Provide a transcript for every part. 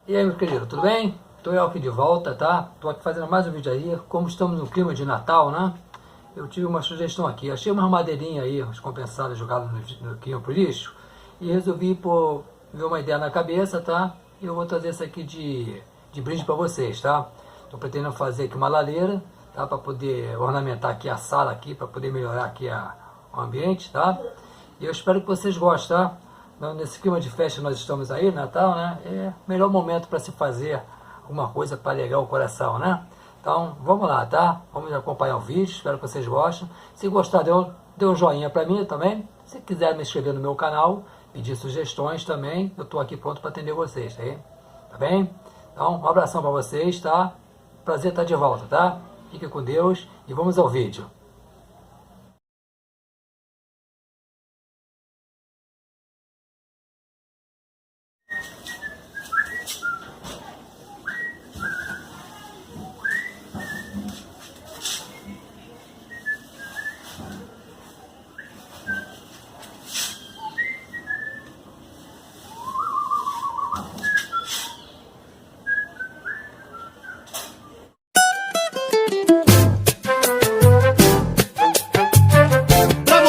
E aí, meu querido, tudo bem? Estou eu aqui de volta, tá? Estou aqui fazendo mais um vídeo aí. Como estamos no clima de Natal, né? Eu tive uma sugestão aqui. Achei umas madeirinhas aí, umas compensadas jogadas no pro lixo. E resolvi ver uma ideia na cabeça, tá? E eu vou trazer isso aqui de brinde para vocês, tá? Estou pretendendo fazer aqui uma lareira, tá? Para poder ornamentar aqui a sala aqui, para poder melhorar aqui o ambiente, tá? E eu espero que vocês gostem, tá? Nesse clima de festa nós estamos aí, Natal, né? É o melhor momento para se fazer alguma coisa para alegrar o coração, né? Então, vamos lá, tá? Vamos acompanhar o vídeo, espero que vocês gostem. Se gostar, dê um joinha para mim também. Se quiser me inscrever no meu canal, pedir sugestões também, eu estou aqui pronto para atender vocês, tá bem? Então, um abração para vocês, tá? Prazer estar de volta, tá? Fique com Deus e vamos ao vídeo.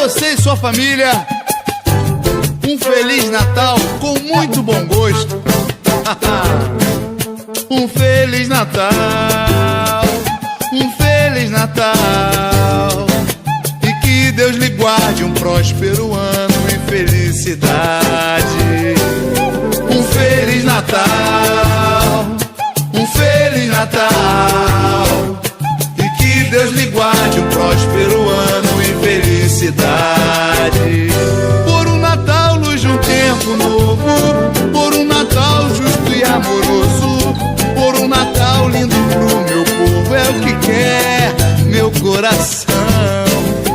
Você e sua família, um Feliz Natal com muito bom gosto. Um Feliz Natal, um Feliz Natal, e que Deus lhe guarde um próspero ano em felicidade. Um Feliz Natal, um Feliz Natal, e que Deus lhe guarde um próspero ano em felicidade. Por um Natal, luz de um tempo novo, por um Natal justo e amoroso, por um Natal lindo pro meu povo, é o que quer meu coração.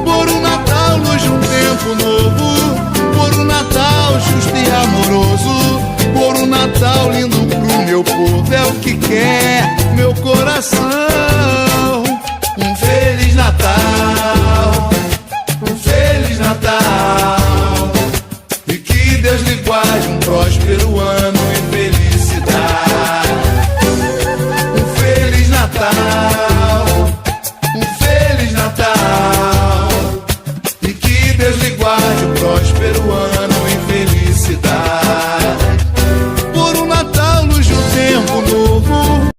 Por um Natal, luz de um tempo novo, por um Natal justo e amoroso, por um Natal lindo pro meu povo, é o que quer meu coração. Um Feliz Natal, um Feliz Natal, e que Deus lhe guarde um próspero ano em felicidade. Um Feliz Natal, um Feliz Natal, e que Deus lhe guarde um próspero ano em felicidade. Por um Natal, luz de um tempo novo.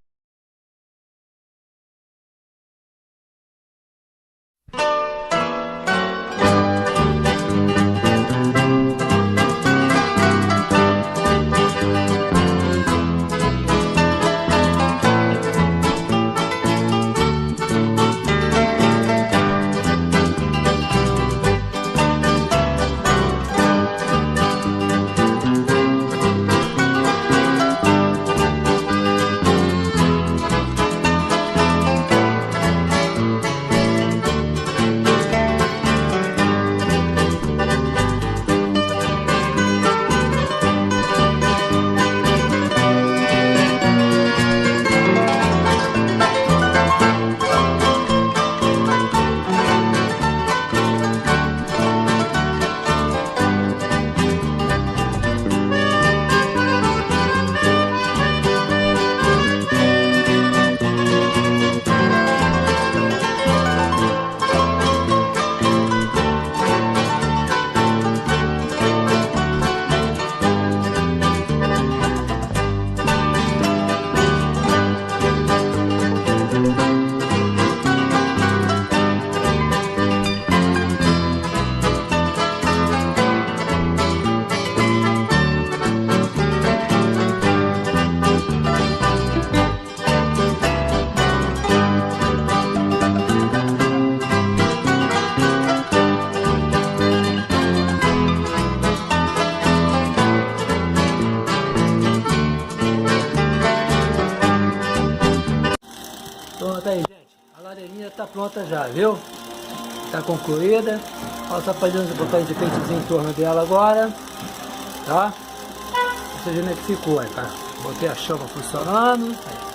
Pronto aí, gente. A ladeirinha tá pronta já, viu? Tá concluída. Só fazendo botar esse enfeitezinho em torno dela agora. Tá? Você vê como é que ficou aí, cara. Botei a chama funcionando. Aí.